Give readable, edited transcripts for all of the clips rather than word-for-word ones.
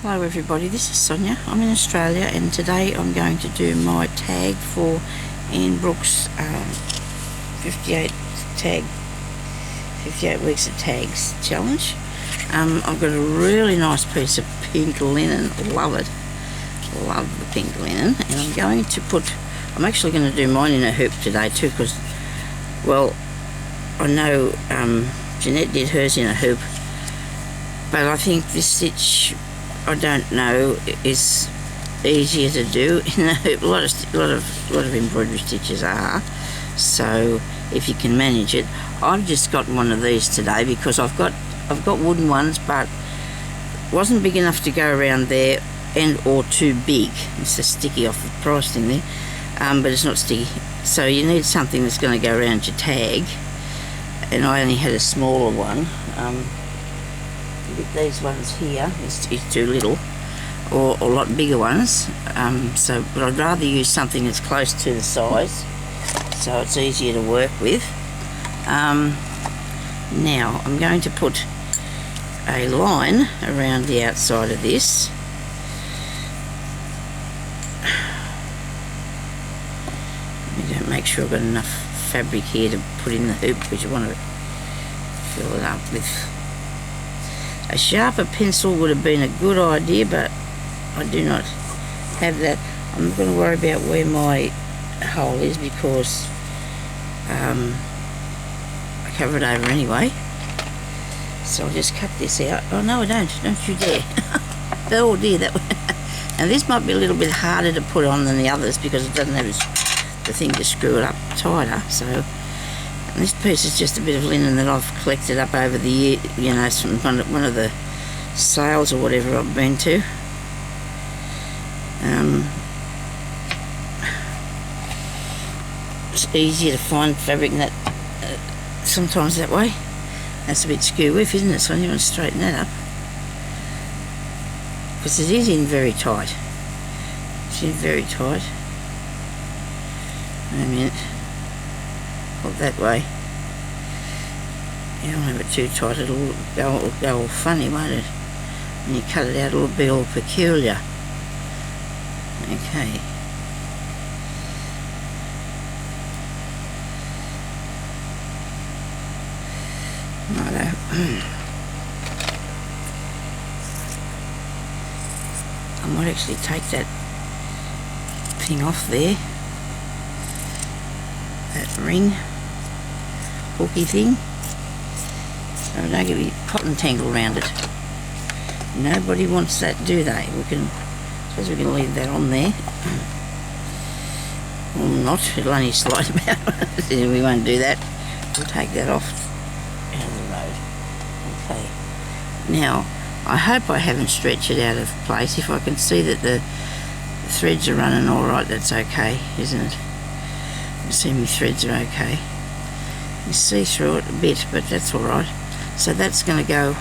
Hello everybody, this is Sonya. I'm in Australia and today I'm going to do my tag for N.S.W.'s 58 weeks of tags challenge. I've got a really nice piece of pink linen, love it, love the pink linen, and I'm actually going to do mine in a hoop today too, because, well, I know Jeanette did hers in a hoop, but I think this stitch, I don't know, is easier to do in a hoop. A lot of embroidery stitches are, so if you can manage it. I've just got one of these today because I've got wooden ones, but wasn't big enough to go around there and or too big. It's just sticky off the price thing there, but it's not sticky. So you need something that's going to go around your tag, and I only had a smaller one. These ones here is too little, or a lot bigger ones, but I'd rather use something that's close to the size so it's easier to work with. Now I'm going to put a line around the outside of this. Let me make sure I've got enough fabric here to put in the hoop, because you want to fill it up with. A sharper pencil would have been a good idea, but I do not have that. I'm not going to worry about where my hole is because I cover it over anyway. So I'll just cut this out. Oh no, I don't you dare. Oh dear, that one. And this might be a little bit harder to put on than the others because it doesn't have the thing to screw it up tighter. So this piece is just a bit of linen that I've collected up over the year, you know, from one of the sales or whatever I've been to. It's easier to find fabric in that sometimes that way. That's a bit skew-whiff, isn't it? So you want to straighten that up, because it is in very tight. It's in very tight. Wait a minute. Hold that way. You don't have it too tight, it'll go all funny, won't it? When you cut it out, it'll be all peculiar. Okay. Righto. I might actually take that thing off there. That ring, hooky thing, so don't get your cotton tangled around it. Nobody wants that, do they? Suppose we can leave that on there. Or not, it'll only slide about. We won't do that. We'll take that off out of the road. Okay. Now, I hope I haven't stretched it out of place. If I can see that the threads are running all right, that's okay, isn't it? You see my threads are okay. You see through it a bit, but that's alright. So that's going to go.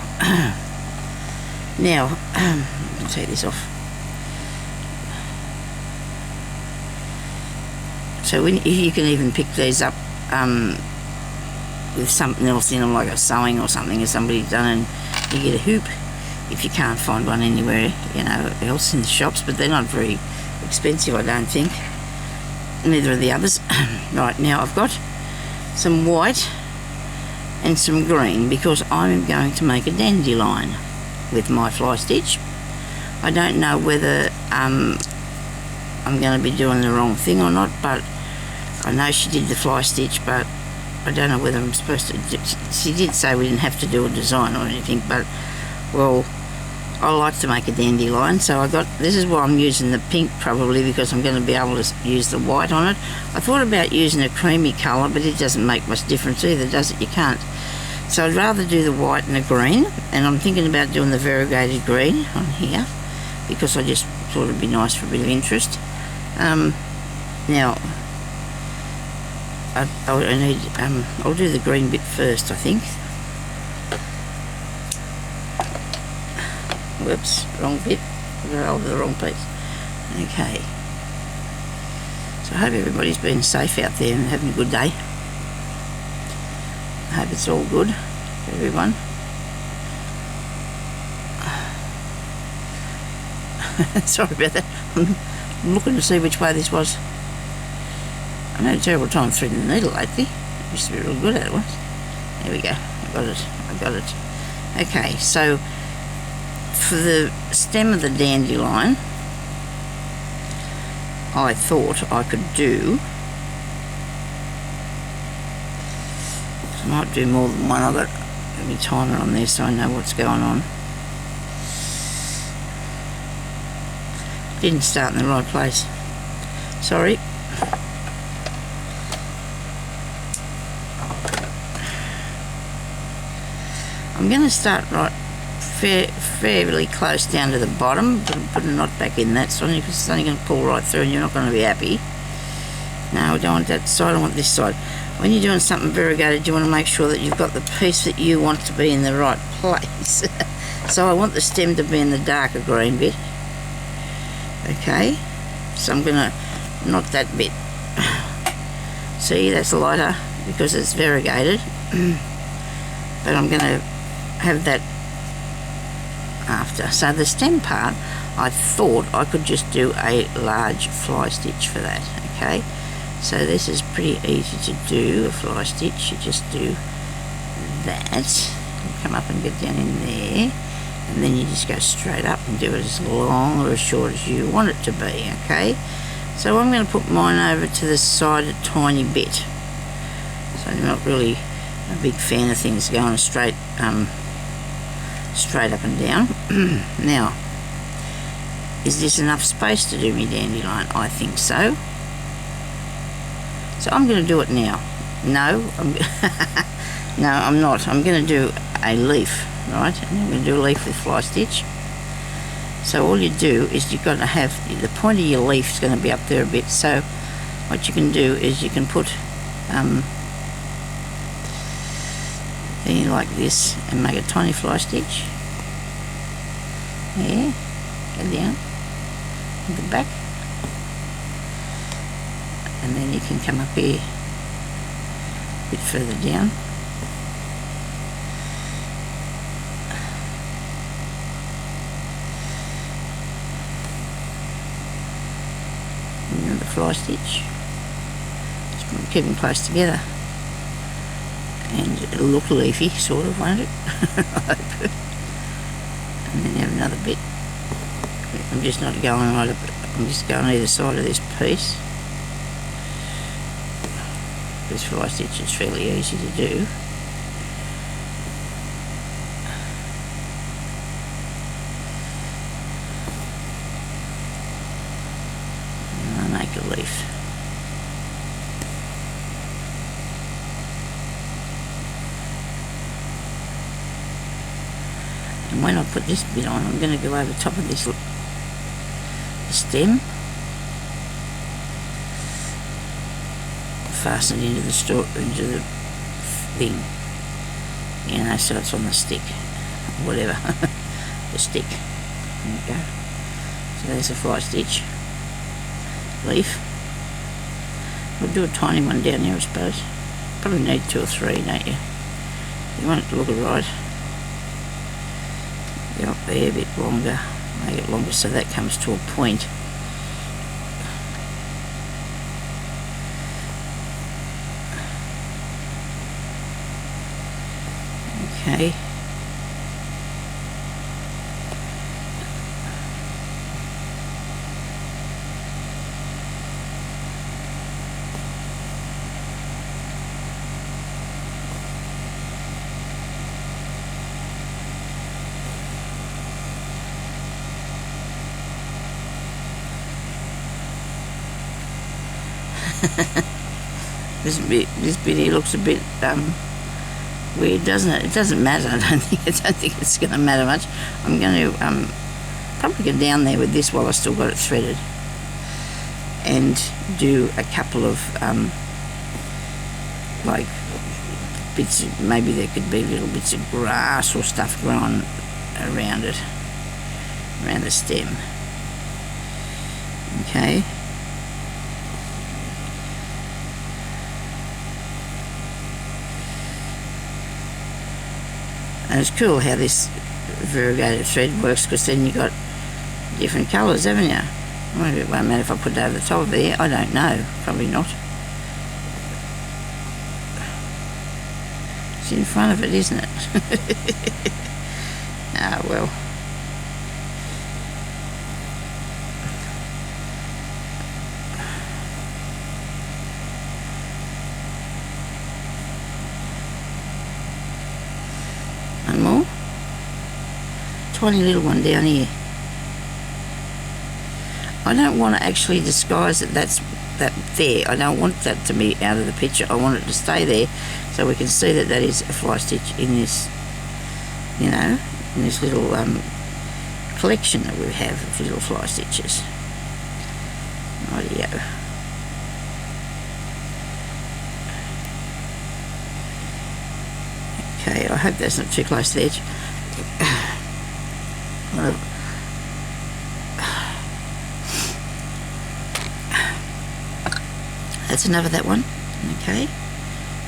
Now, I'll take this off. So you can even pick these up with something else in them, like a sewing or something, as somebody's done, and you get a hoop if you can't find one anywhere, you know, else in the shops, but they're not very expensive, I don't think. Neither are the others. Right, now I've got some white and some green because I'm going to make a dandelion with my fly stitch. I don't know whether I'm going to be doing the wrong thing or not, but I know she did the fly stitch, but I don't know whether I'm supposed to. She did say we didn't have to do a design or anything, but, well, I like to make a dandelion, so this is why I'm using the pink, probably because I'm going to be able to use the white on it. I thought about using a creamy colour, but it doesn't make much difference either, does it? You can't. So I'd rather do the white and the green, and I'm thinking about doing the variegated green on here, because I just thought it'd be nice for a bit of interest. Now, I'll do the green bit first, I think. Whoops, wrong bit. Over the wrong piece. Okay. So I hope everybody's been safe out there and having a good day. I hope it's all good for everyone. Sorry about that. I'm looking to see which way this was. I had a terrible time threading the needle lately. I used to be real good at it once. There we go. I got it. Okay, so for the stem of the dandelion, I thought I could do, I might do more than one. I've got my timer on there so I know what's going on. Didn't start in the right place. Sorry. I'm going to start right fairly close down to the bottom, but not back in that, Sonya, because it's only going to pull right through and you're not going to be happy. No, I don't want that side, I want this side. When you're doing something variegated, you want to make sure that you've got the piece that you want to be in the right place. So I want the stem to be in the darker green bit. Okay, so I'm going to knot that bit. See, that's lighter because it's variegated. But I'm going to have that after. So the stem part, I thought I could just do a large fly stitch for that. Okay, so this is pretty easy to do, a fly stitch. You just do that, you come up and get down in there, and then you just go straight up and do it as long or as short as you want it to be. Okay, so I'm going to put mine over to the side a tiny bit, so I'm not really a big fan of things going straight up and down. Now, is this enough space to do me dandelion? I think so. So I'm going to do it now. No, no, I'm not. I'm going to do a leaf, right? And I'm going to do a leaf with fly stitch. So all you do is you've got to have, the point of your leaf is going to be up there a bit. So what you can do is you can put thing like this and make a tiny fly stitch. There, go down, and go back, and then you can come up here a bit further down. And the fly stitch. Just keep them close together. And it'll look leafy, sort of, won't it? And then you have another bit. I'm just not going right up, I'm just going either side of this piece. This fly stitch is fairly easy to do. And I make a leaf. And when I put this bit on, I'm going to go over top of this stem, fasten it into the thing, you know, so it's on the stick, whatever, the stick. There you go. So there's a fly stitch, leaf. We'll do a tiny one down there, I suppose. Probably need 2 or 3, don't you? You want it to look alright. Go up there a bit longer, make it longer so that comes to a point. Okay. This bit here looks a bit weird, doesn't it? It doesn't matter. I don't think it's going to matter much. I'm going to probably go down there with this while I still got it threaded, and do a couple of like bits. Maybe there could be little bits of grass or stuff growing around it, around the stem. Okay. And it's cool how this variegated thread works, because then you got different colours, haven't you? Well, it won't matter if I put it over the top of there. I don't know. Probably not. It's in front of it, isn't it? Ah, well. One more. Tiny little one down here. I don't want to actually disguise that that's that there. I don't want that to be out of the picture. I want it to stay there so we can see that that is a fly stitch in this, you know, in this little collection that we have of little fly stitches. Rightio. Okay, I hope that's not too close to the edge. That's another that one. Okay,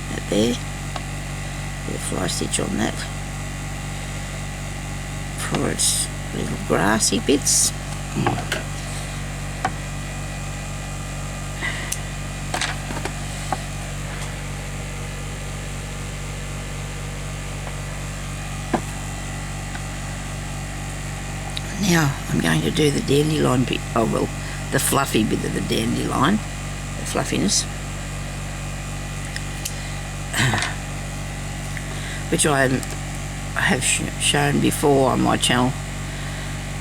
that there. Put a fly stitch on that for its little grassy bits. Now I'm going to do the dandelion bit. Oh well, the fluffy bit of the dandelion, the fluffiness, which I have shown before on my channel,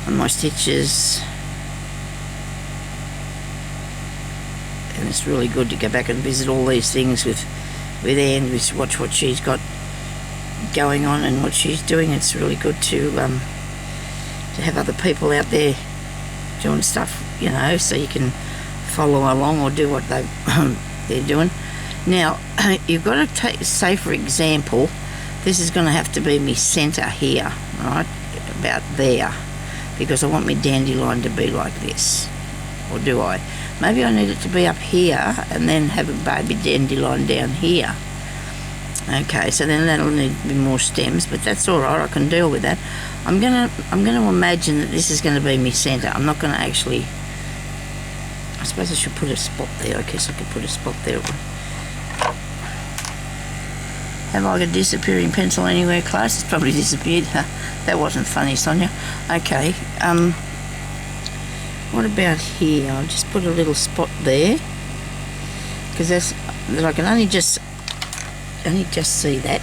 on my stitches, and it's really good to go back and visit all these things with Anne, watch what she's got going on and what she's doing. It's really good to have other people out there doing stuff, you know, so you can follow along or do what they're doing. Now, you've got to take, say for example, this is going to have to be my centre here, right, about there, because I want my dandelion to be like this. Or do I? Maybe I need it to be up here and then have a baby dandelion down here. Okay, so then that'll need to be more stems, but that's all right. I can deal with that. I'm gonna imagine that this is going to be my centre. I'm not going to actually. I suppose I should put a spot there. I guess I could put a spot there. Have I got a disappearing pencil anywhere close? It's probably disappeared. That wasn't funny, Sonya. Okay. What about here? I'll just put a little spot there, because that's that I can only just see that.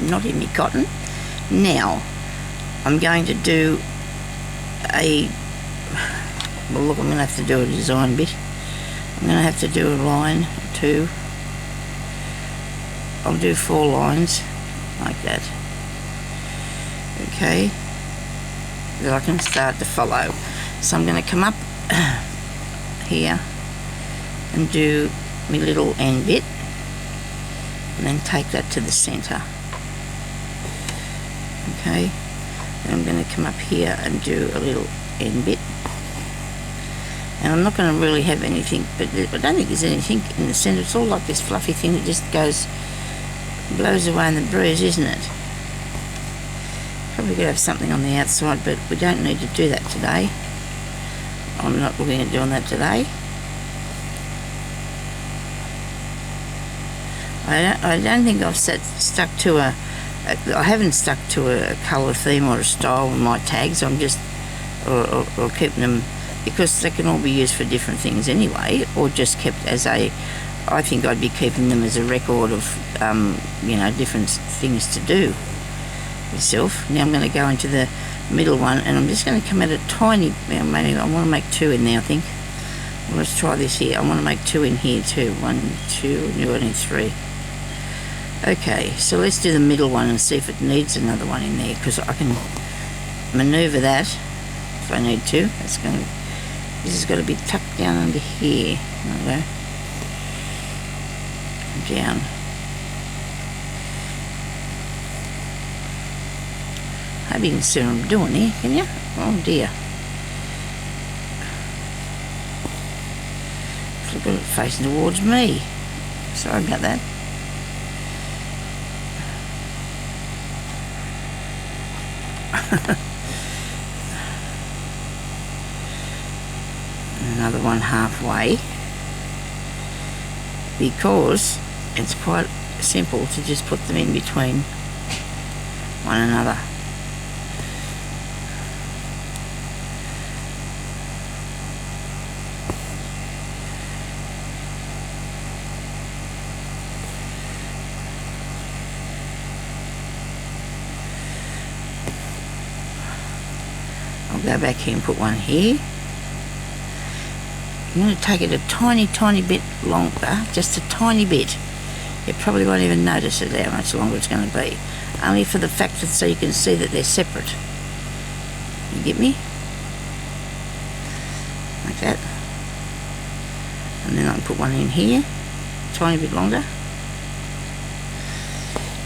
Not in me cotton. Now I'm going to do a, well look, I'm going to have to do a design bit. I'm going to have to do a line or two. I'll do 4 lines like that. Okay, that I can start to follow. So I'm going to come up here and do my little end bit, and then take that to the centre. Okay, then I'm going to come up here and do a little end bit, and I'm not going to really have anything, but I don't think there's anything in the centre. It's all like this fluffy thing that just goes, blows away in the breeze, isn't it? Probably going to have something on the outside, but we don't need to do that today. I'm not looking at doing that today. I don't think I've stuck to I haven't stuck to a colour theme or a style with my tags. I'm just or keeping them, because they can all be used for different things anyway, or just kept as a, I think I'd be keeping them as a record of you know, different things to do yourself. Now I'm going to go into the middle one, and I'm just going to come at a tiny, maybe I want to make 2 in there, I think. Well, let's try this here. I want to make 2 in here too. 1, 2, and I need 3. Okay, so let's do the middle one and see if it needs another one in there, because I can manoeuvre that if I need to. This has got to be tucked down under here. There we go. Down. Hope you can see what I'm doing here, can you? Oh dear. Look at it facing towards me. Sorry about that. another one halfway, because it's quite simple to just put them in between one another. I'll go back here and put one here. I'm going to take it a tiny bit longer, just a tiny bit. You probably won't even notice it how much longer it's going to be. Only for the fact that so you can see that they're separate. You get me? Like that. And then I can put one in here, a tiny bit longer.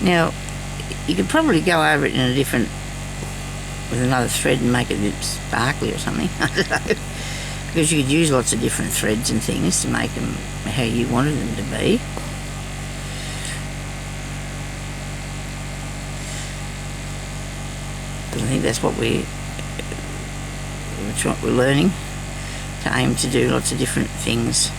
Now, you could probably go over it in a different, with another thread and make it a bit sparkly or something. I don't know. Because you could use lots of different threads and things to make them how you wanted them to be. I think that's what we're learning, to aim to do lots of different things.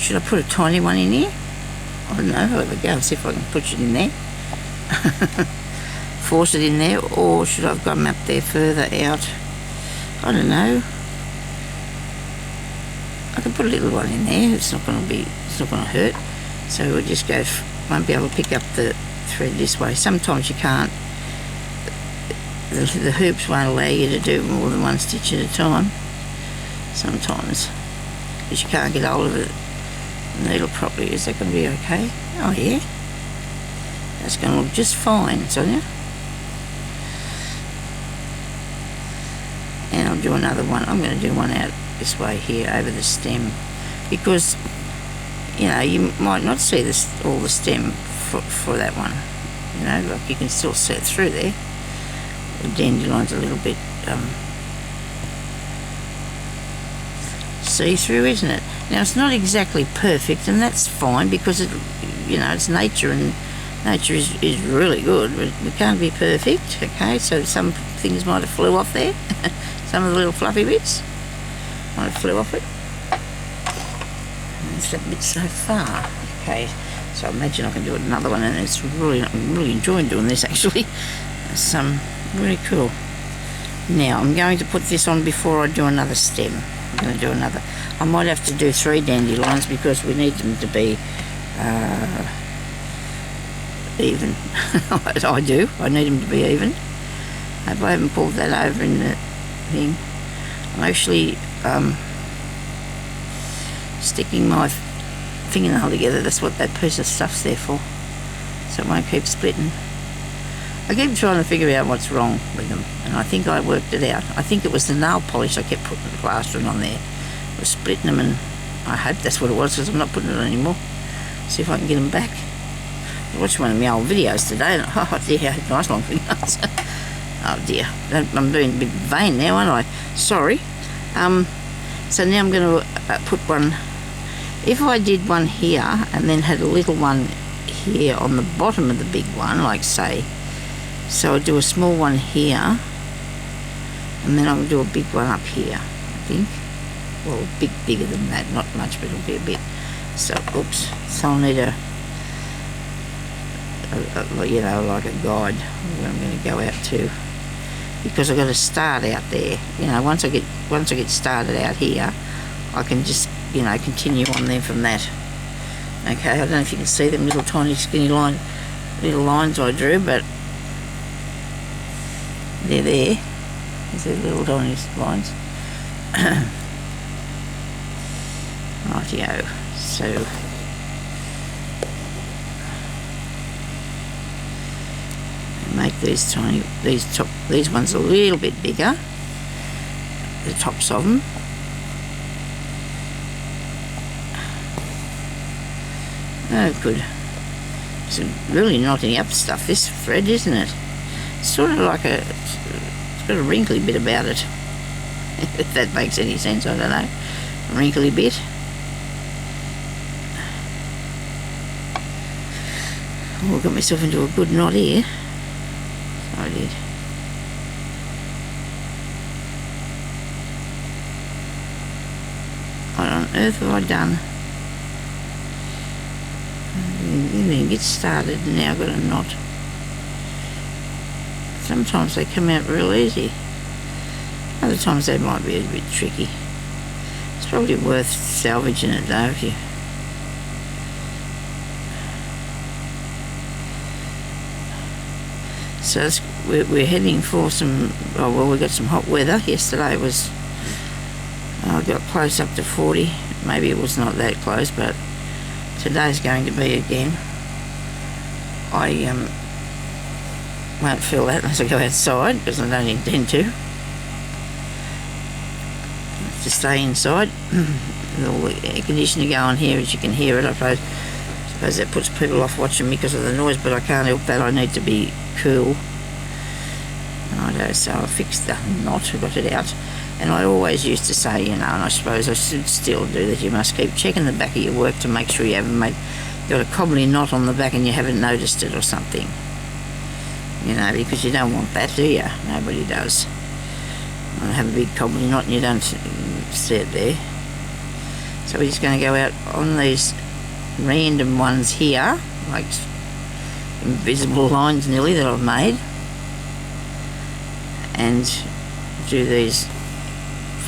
Should I put a tiny one in here? I don't know. I'll have a go and see if I can push it in there. Force it in there, or should I have got them up there further out? I don't know. I can put a little one in there. It's not going to hurt. So we'll just go. Won't be able to pick up the thread this way. Sometimes you can't. The hoops won't allow you to do more than one stitch at a time. Sometimes, because you can't get hold of the needle properly. Is that going to be okay? Oh yeah. That's going to look just fine, Sonya. And I'll do another one. I'm going to do one out this way here over the stem, because you know you might not see this all the stem for that one. You know, like you can still see it through there. The dandelion's a little bit see-through, isn't it? Now it's not exactly perfect, and that's fine, because it, you know, it's nature, and nature is really good. We can't be perfect, okay? So some things might have flew off there. Some of the little fluffy bits might have flew off it. And it's that bit so far. Okay, so I imagine I can do another one, and it's really, I'm really enjoying doing this actually. It's really cool. Now I'm going to put this on before I do another stem. I'm going to do another. I might have to do 3 dandelions because we need them to be even. I do. I need them to be even. If I haven't pulled that over in the thing, I'm actually sticking my fingernail together. That's what that piece of stuff's there for, so it won't keep splitting. I keep trying to figure out what's wrong with them, and I think I worked it out. I think it was the nail polish I kept putting the plastering on there. I was splitting them, and I hope that's what it was, because I'm not putting it on anymore. See if I can get them back. I watched one of my old videos today, and oh dear, I had nice long fingernails. Oh dear, I'm being a bit vain now, aren't I? Sorry. So now I'm going to put one. If I did one here and then had a little one here on the bottom of the big one, like say, so I'll do a small one here, and then I'll do a big one up here, I think. Well, a bit bigger than that, not much, but it'll be a bit. So, oops. So I'll need a you know, like a guide where I'm going to go out to, because I've got to start out there. You know, once I get started out here, I can just, you know, continue on there from that. Okay, I don't know if you can see them little tiny skinny little lines I drew, but they're there. There's little tiny lines. Rightio. So make these tiny, these ones a little bit bigger, the tops of them. Oh good. It's really knotting up stuff, this thread, isn't it? It's sort of like it's got a wrinkly bit about it. If that makes any sense, I don't know. A wrinkly bit. Oh, I got myself into a good knot here. I did. earth have I done? You didn't get started and now I've got a knot. Sometimes they come out real easy. Other times they might be a bit tricky. It's probably worth salvaging it though if you... So we're heading for some... Oh well, we got some hot weather. Yesterday was... I got close up to 40. Maybe it was not that close, but today's going to be again. I won't feel that unless I go outside because I don't intend to. To stay inside. With all the air conditioning going here, as you can hear it, I suppose that puts people off watching me because of the noise, but I can't help that. I need to be cool. Righto, so I fixed the knot, I got it out. And I always used to say, you know, and I suppose I should still do that, you must keep checking the back of your work to make sure you haven't got a cobbly knot on the back and you haven't noticed it or something. You know, because you don't want that, do you? Nobody does. You have a big cobbly knot and you don't see it there. So we're just going to go out on these random ones here, like invisible lines nearly that I've made, and do these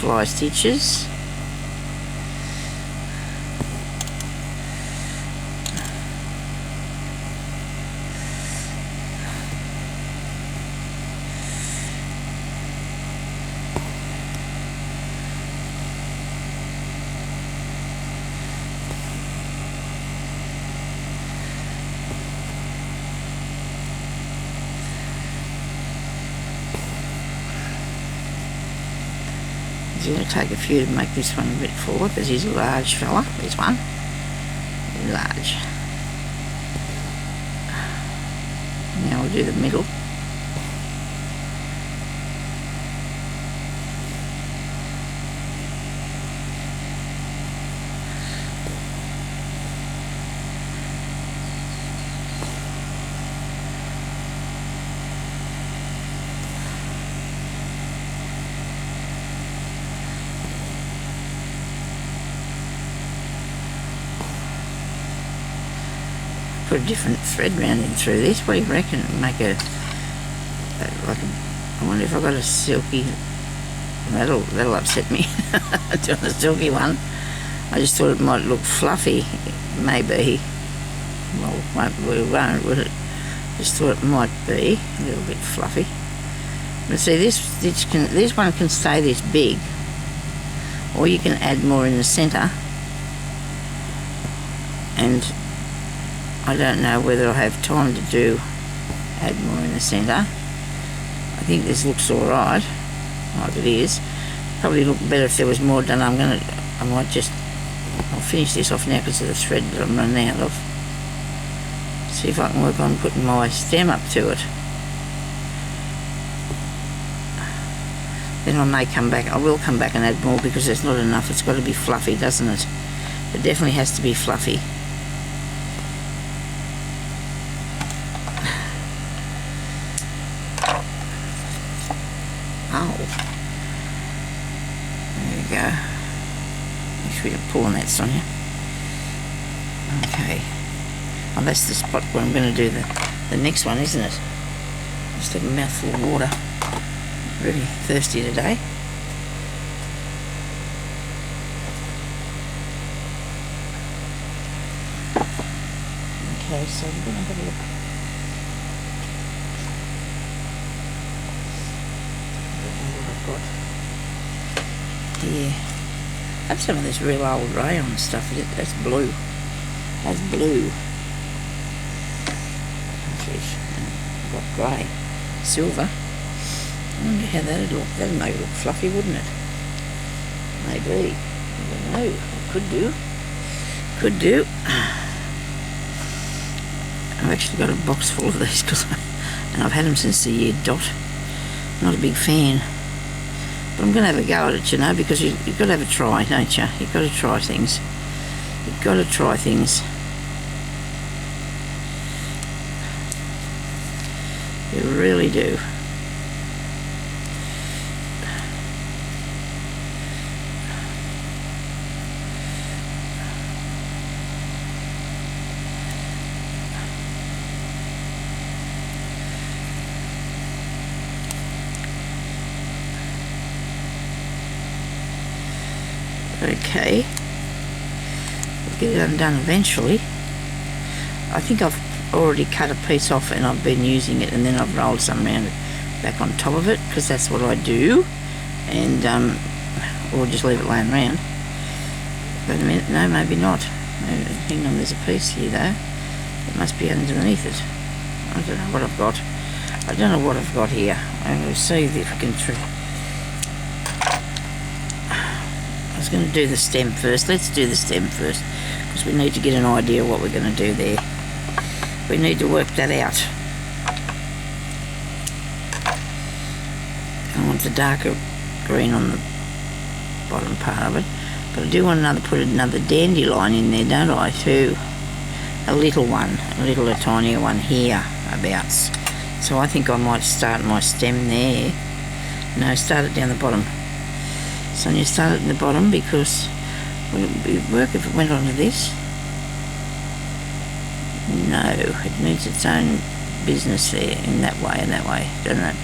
fly stitches. I'm going to take a few to make this one a bit fuller because he's a large fella, this one. Large. Now we'll do the middle. Put a different thread rounding through this. What do you reckon? Make a like a, I wonder if I got a silky. That'll upset me. Doing a silky one. I just thought it might look fluffy. Maybe. Well, we won't, will it? Just thought it might be a little bit fluffy. But see, this one can stay this big, or you can add more in the centre. And I don't know whether I have time to add more in the centre. I think this looks alright, like it is. Probably look better if there was more done. I'll finish this off now because of the thread that I'm running out of. See if I can work on putting my stem up to it. Then I may come back, I will come back and add more because there's not enough. It's got to be fluffy, doesn't it? It definitely has to be fluffy. Go. Make sure you're pulling that, Sonya. Okay. Oh, that's the spot where I'm going to do the next one, isn't it? Just have a mouthful of water. Really thirsty today. Okay, so I'm going to have a look. What I've got. Yeah, I have some of this real old rayon stuff. That's blue. That's blue. I've got grey, silver. I wonder how that'd look. That'd make it look fluffy, wouldn't it? Maybe. I don't know. It could do. Could do. I've actually got a box full of these and I've had them since the year dot. Not a big fan. But I'm going to have a go at it, you know, because you've got to have a try, don't you? You've got to try things. You've got to try things. You really do. Okay. We'll get it undone eventually. I think I've already cut a piece off and I've been using it, and then I've rolled some around it back on top of it, because that's what I do. And or just leave it laying around. Wait a minute, no, maybe not. Hang on, there's a piece here though. It must be underneath it. I don't know what I've got. I don't know what I've got here. I'm going to see if I can I was going to do the stem first. Let's do the stem first, because we need to get an idea of what we're going to do there. We need to work that out. I want the darker green on the bottom part of it, but I do want put another dandelion in there, don't I, too? A little one, a tinier one here abouts. So I think I might start my stem there. No, start it down the bottom. Sonya, start it in the bottom, because would it work if it went onto this? No, it needs its own business there, in that way, doesn't it?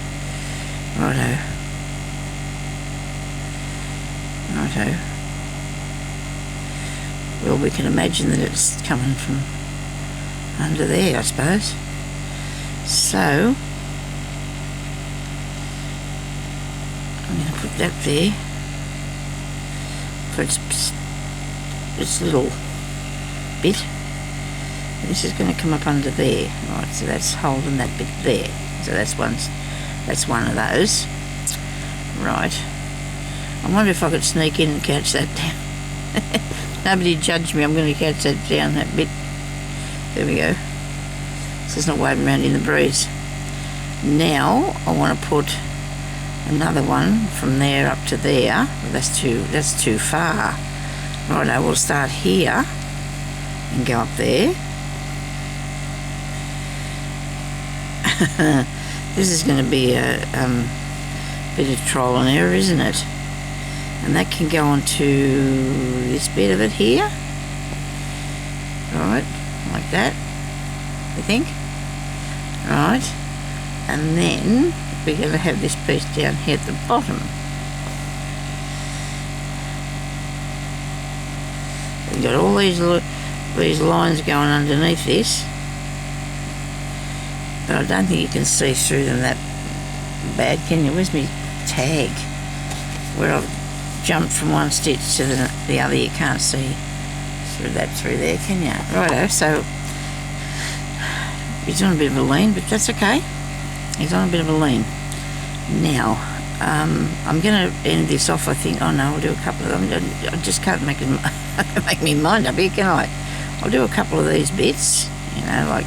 Righto. Well, we can imagine that it's coming from under there, I suppose. So I'm going to put that there for its little bit. This is going to come up under there. Right, so that's holding that bit there. So that's one of those. Right. I wonder if I could sneak in and catch that down. Nobody judge me, I'm going to catch that down, that bit. There we go. So it's not waving around in the breeze. Now I want to put another one from there up to there. Well, that's too far. Right, I will start here and go up there. This is going to be a bit of trial and error, isn't it? And that can go onto this bit of it here. Right, like that, I think. Right, and then we're going to have this piece down here at the bottom. We've got all these lines going underneath this, but I don't think you can see through them that bad, can you? Where's my tag? Where I've jumped from one stitch to the other, you can't see through there, can you? Righto, so he's on a bit of a lean, but that's okay. He's on a bit of a lean. Now, I'm going to end this off, I think. Oh no, I'll do a couple of them. I just can't make me mind up here, can I? I'll do a couple of these bits, you know, like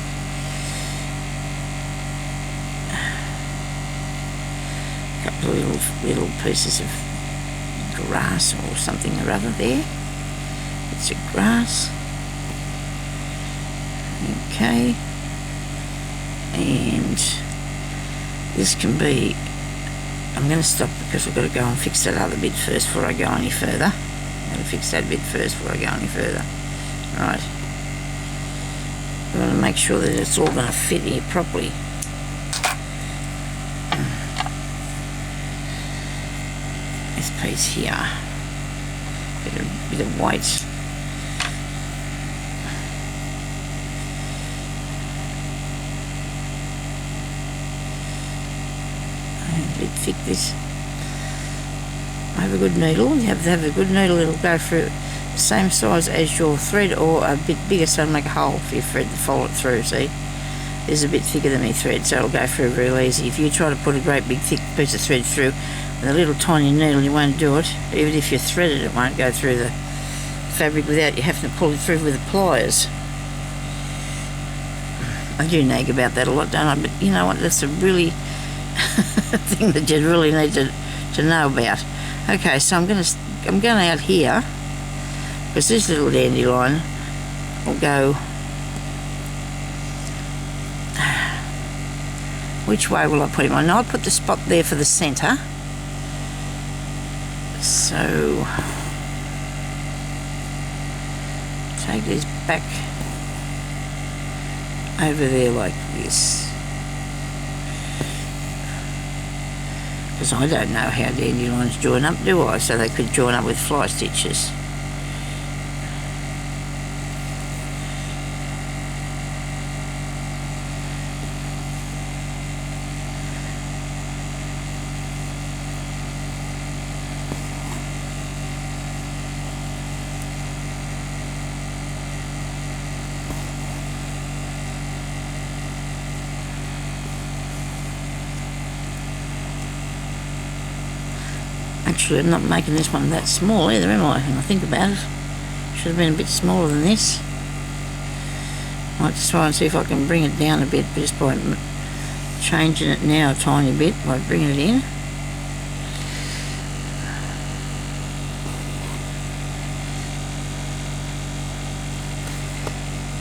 a couple of little pieces of grass or something or other there. It's a grass. Okay. And this can be, I'm going to stop because I've got to go and fix that other bit first before I go any further. I'm going to fix that bit first before I go any further. Right. I'm going to make sure that it's all going to fit here properly. This piece here, bit of white. A bit thick this. I have a good needle. You have to have a good needle. It'll go through the same size as your thread, or a bit bigger, so it'll make a hole for your thread to follow it through. See, this is a bit thicker than my thread, so it'll go through real easy. If you try to put a great big thick piece of thread through with a little tiny needle, you won't do it. Even if you thread it, it won't go through the fabric without you having to pull it through with the pliers. I do nag about that a lot, don't I? But you know what, that's a really thing that you really need to know about. Okay, so I'm going out here, because this little dandelion will go. Which way will I put him on? I'll put the spot there for the centre. So take these back over there like this. because I don't know how dandelions join up, do I? So they could join up with fly stitches. Actually, I'm not making this one that small either, am I? When I think about it, should have been a bit smaller than this. I might just try and see if I can bring it down a bit just by changing it now a tiny bit by bringing it in.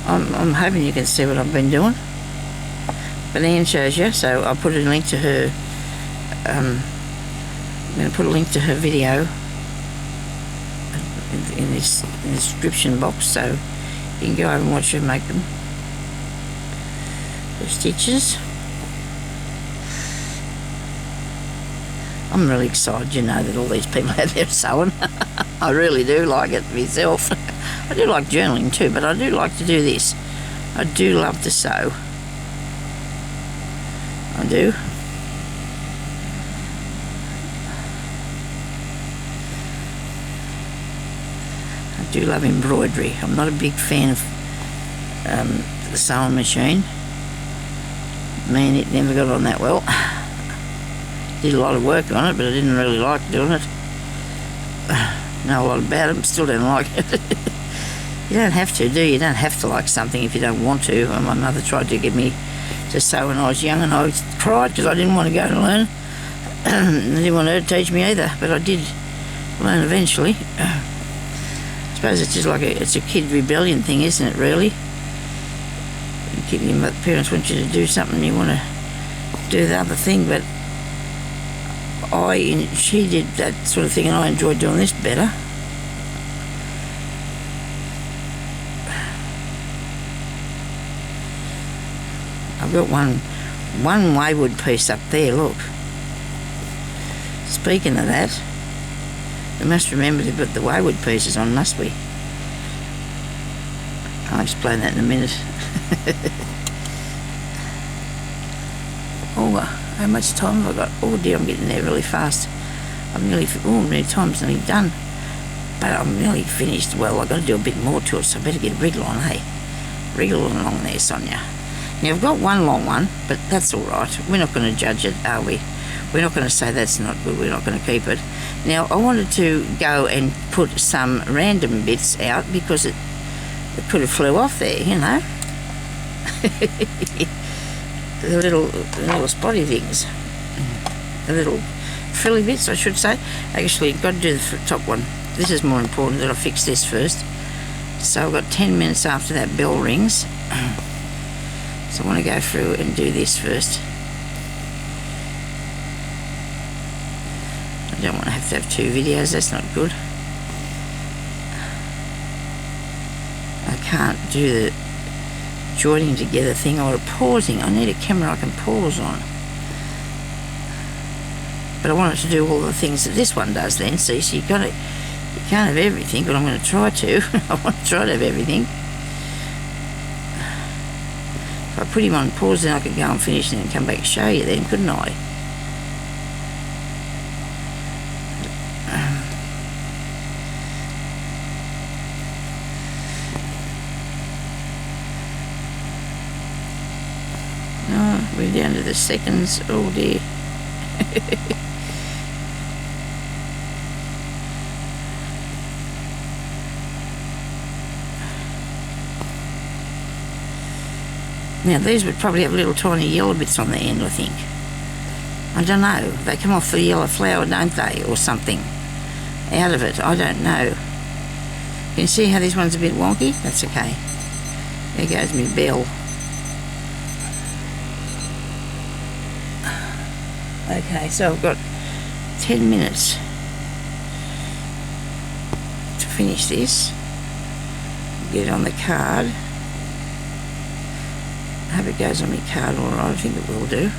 I'm hoping you can see what I've been doing. But Anne shows you, so I'll put a link to her. I'm going to put a link to her video in the description box, so you can go over and watch her make them. The stitches. I'm really excited, you know, that all these people out there sewing. I really do like it myself. I do like journaling too, but I do like to do this. I do love to sew. I do. I do love embroidery. I'm not a big fan of the sewing machine. Man, it never got on that well. Did a lot of work on it, but I didn't really like doing it. Know a lot about it, but still don't like it. You don't have to, do you? You don't have to like something if you don't want to. My mother tried to get me to sew when I was young, and I cried because I didn't want to go to learn. I didn't want her to teach me either, but I did learn eventually. I suppose it's just like it's a kid rebellion thing, isn't it, really? Your parents want you to do something, you want to do the other thing, but she did that sort of thing, and I enjoyed doing this better. I've got one wayward piece up there, look. Speaking of that, we must remember to put the wayward pieces on, must we? I'll explain that in a minute. Oh, how much time have I got? Oh dear, I'm getting there really fast. My time's nearly done. But I'm nearly finished. Well, I've got to do a bit more to it, so I better get a wriggle on, hey? Wriggle along there, Sonya. Now, I've got one long one, but that's all right. We're not going to judge it, are we? We're not going to say that's not good. We're not going to keep it. Now, I wanted to go and put some random bits out because it could have flew off there, you know. the little spotty things. The little frilly bits, I should say. Actually, I've got to do the top one. This is more important that I fix this first. So I've got 10 minutes after that bell rings. So I want to go through and do this first. I don't want to have two videos, that's not good. I can't do the joining together thing or pausing. I need a camera I can pause on. But I want it to do all the things that this one does then, see, so you can't have everything, but I'm going to try to. I want to try to have everything. If I put him on pause, then I could go and finish and then come back and show you then, couldn't I? Oh, we're down to the seconds. Oh dear. Now these would probably have little tiny yellow bits on the end, I think. I don't know. They come off the yellow flower, don't they? Or something out of it. I don't know. Can you see how this one's a bit wonky? That's okay. There goes my bell. Okay, so I've got 10 minutes to finish this. Get it on the card. I hope it goes on my card all right. I think it will do.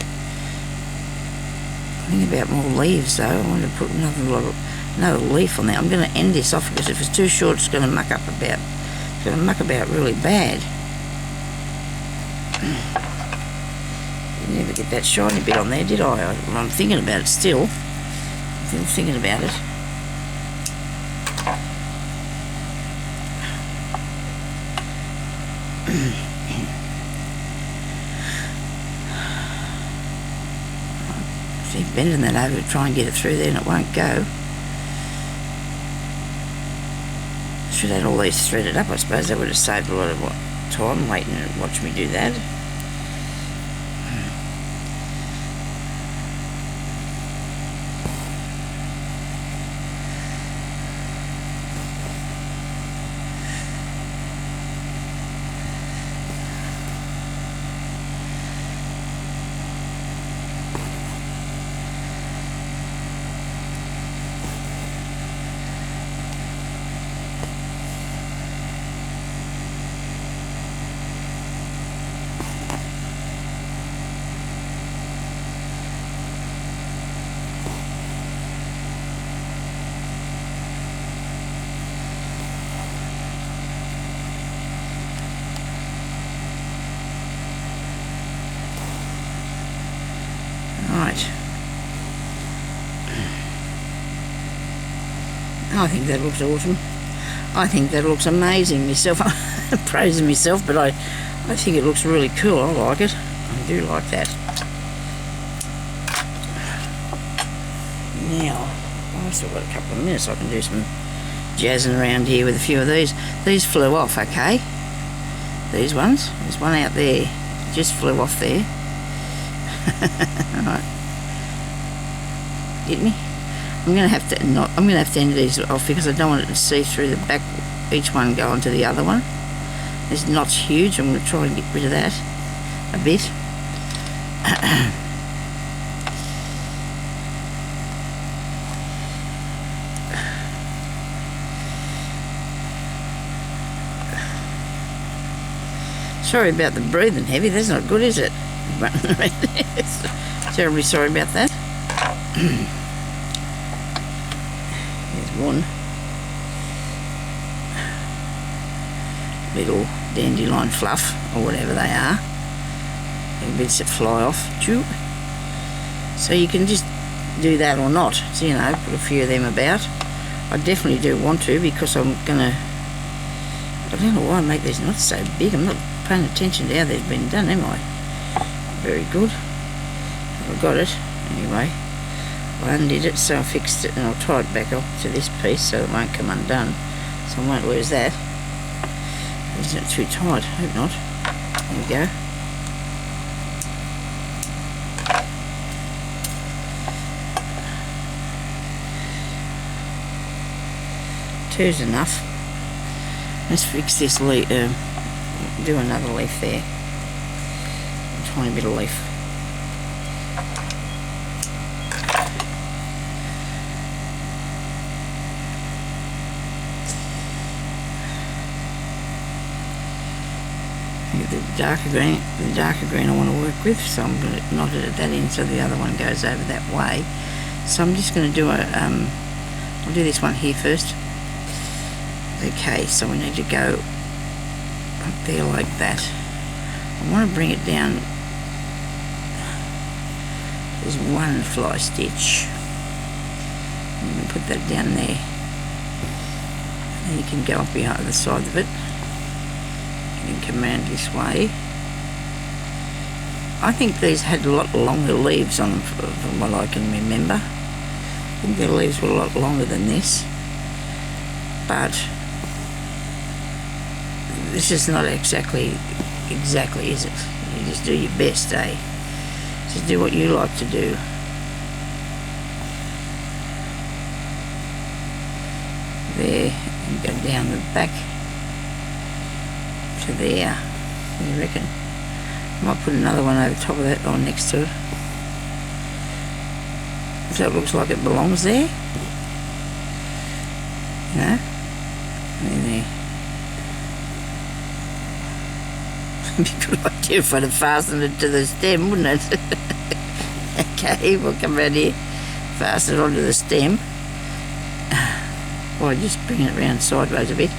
think about more leaves though. I want to put another leaf on there. I'm going to end this off because if it's too short, it's going to muck about really bad. Never get that shiny bit on there, did I? I'm thinking about it still. I'm still thinking about it. Keep bending that over to try and get it through there and it won't go. Should have had all these threaded up, I suppose. That would have saved a lot of time waiting and watch me do that. Right. I think that looks awesome. I think that looks amazing myself. I'm praising myself, but I think it looks really cool. I like it. I do like that. Now, I've still got a couple of minutes. I can do some jazzing around here with a few of these. These flew off, okay? These ones. There's one out there. Just flew off there. Alright. Get me? I'm gonna have to end these off because I don't want it to see through the back, each one going to the other one. This knot's huge. I'm gonna try and get rid of that a bit. Sorry about the breathing heavy. That's not good, is it? Terribly sorry about that. There's one little dandelion fluff or whatever they are. Little bits that fly off. So you can just do that or not. So, you know, put a few of them about. I definitely do want to because I'm gonna. I don't know why I make these knots so big. I'm not paying attention to how they've been done, am I? Very good. I got it. Anyway, I undid it, so I fixed it, and I'll tie it back up to this piece so it won't come undone. So I won't lose that. Isn't it too tight? Hope not. There we go. Two's enough. Let's fix this leaf. Do another leaf there. A tiny bit of leaf. The darker green I want to work with, so I'm going to knot it at that end so the other one goes over that way. So I'm just going to do I'll do this one here first. Okay, so we need to go up there like that. I want to bring it down. There's one fly stitch. I'm going to put that down there. And then you can go up behind the side of it. And come around this way. I think these had a lot longer leaves on them from what I can remember. I think their leaves were a lot longer than this. But this is not exactly, is it? You just do your best, eh? Just do what you like to do. There, and go down the back to there. What do you reckon? I might put another one over top of that or next to it. So it looks like it belongs there. You know? And there. It'd be a good idea if I'd have fastened it to the stem, wouldn't it? Okay, we'll come around here, fasten it onto the stem. Or just bring it around sideways a bit.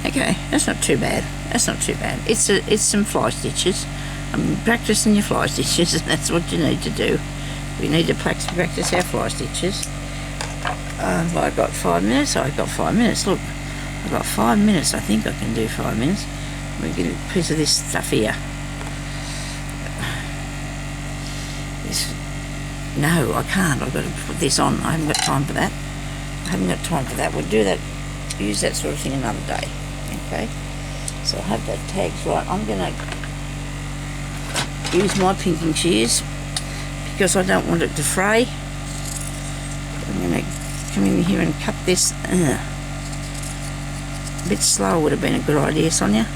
Okay, that's not too bad. That's not too bad. It's some fly stitches. I'm practicing your fly stitches, and that's what you need to do. We need to practice our fly stitches. I've got 5 minutes. I've got 5 minutes. Look, I've got 5 minutes. I think I can do 5 minutes. We get a piece of this stuff here. No, I can't. I've got to put this on. I haven't got time for that. We'll do that. Use that sort of thing another day. Okay. So I have that tags right. I'm going to use my pinking shears because I don't want it to fray. I'm going to come in here and cut this. A bit slower would have been a good idea, Sonya.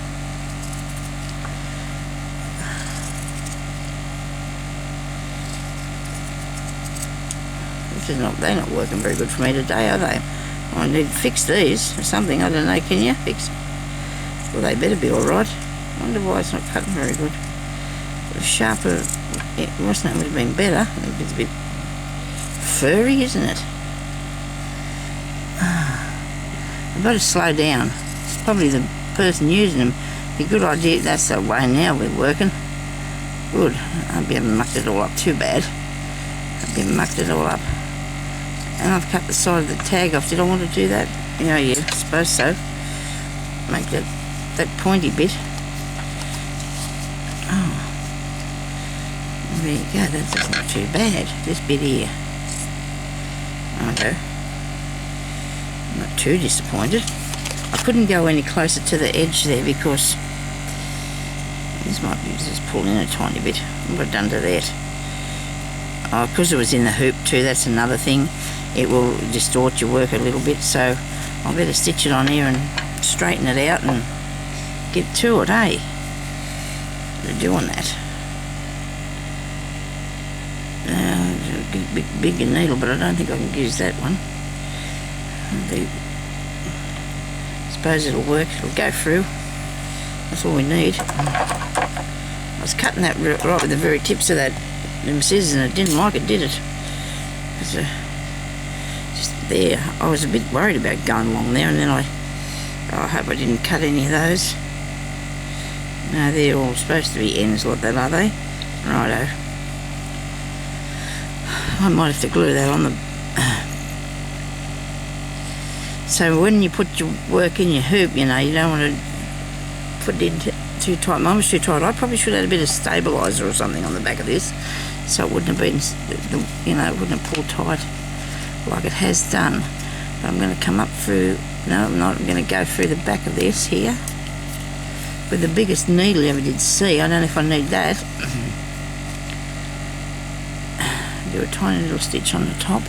They're not working very good for me today, are they? I need to fix these or something. I don't know. Can you fix? Well, they better be all right. I wonder why it's not cutting very good. If sharper, it wasn't. It would have been better. It's a bit furry, isn't it? I've got to slow down. It's probably the person using them. A good idea. That's the way now we're working. Good. I hope you haven't mucked it all up too bad. And I've cut the side of the tag off. Did I want to do that? Yeah, I suppose so. Make that pointy bit. Oh. There you go. That's not too bad. This bit here. Okay. I'm not too disappointed. I couldn't go any closer to the edge there because this might be just pulling in a tiny bit. What have I done to that? Oh, because it was in the hoop too, that's another thing. It will distort your work a little bit, so I better stitch it on here and straighten it out and get to it, eh? They're doing that. Big needle, but I don't think I can use that one. I suppose it'll work, it'll go through. That's all we need. I was cutting that right with the very tips of them scissors and it didn't like it, did it? It's just there. I was a bit worried about going along there, and then I hope I didn't cut any of those. No, they're all supposed to be ends like that, are they? Righto. I might have to glue that on the... So when you put your work in your hoop, you know, you don't want to put it in too tight. Mine was too tight. I probably should have had a bit of stabiliser or something on the back of this, so it wouldn't have been, you know, it wouldn't have pulled tight like it has done. But I'm going to come up through... No, I'm not. I'm going to go through the back of this here with the biggest needle you ever did see. I don't know if I need that. Do a tiny little stitch on the top.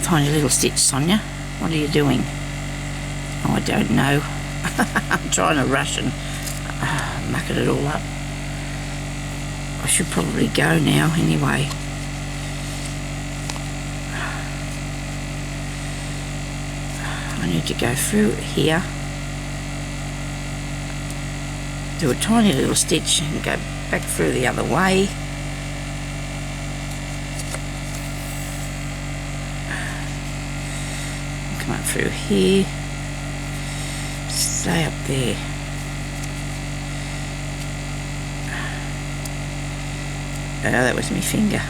Tiny little stitch, Sonya. What are you doing? Oh, I don't know. I'm trying to rush and mucking it all up. I should probably go now anyway. I need to go through here. Do a tiny little stitch and go back through the other way. Come up through here. Stay up there. Oh, that was my finger.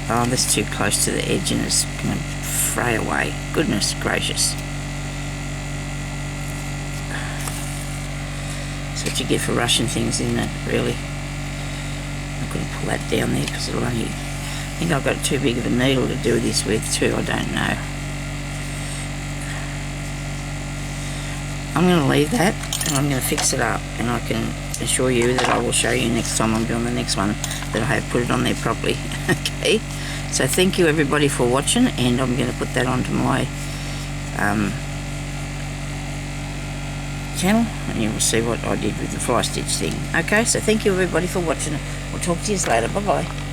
Oh, that's too close to the edge and it's going to fray away. Goodness gracious. That's what you get for rushing things, isn't it, really? I'm going to pull that down there because it'll only... I think I've got too big of a needle to do this with too, I don't know. I'm going to leave that and I'm going to fix it up, and I can assure you that I will show you next time I'm doing the next one that I have put it on there properly. Okay, So thank you everybody for watching, and I'm going to put that onto my channel, and you will see what I did with the fly stitch thing. Okay, so thank you everybody for watching. We'll talk to you later. Bye bye.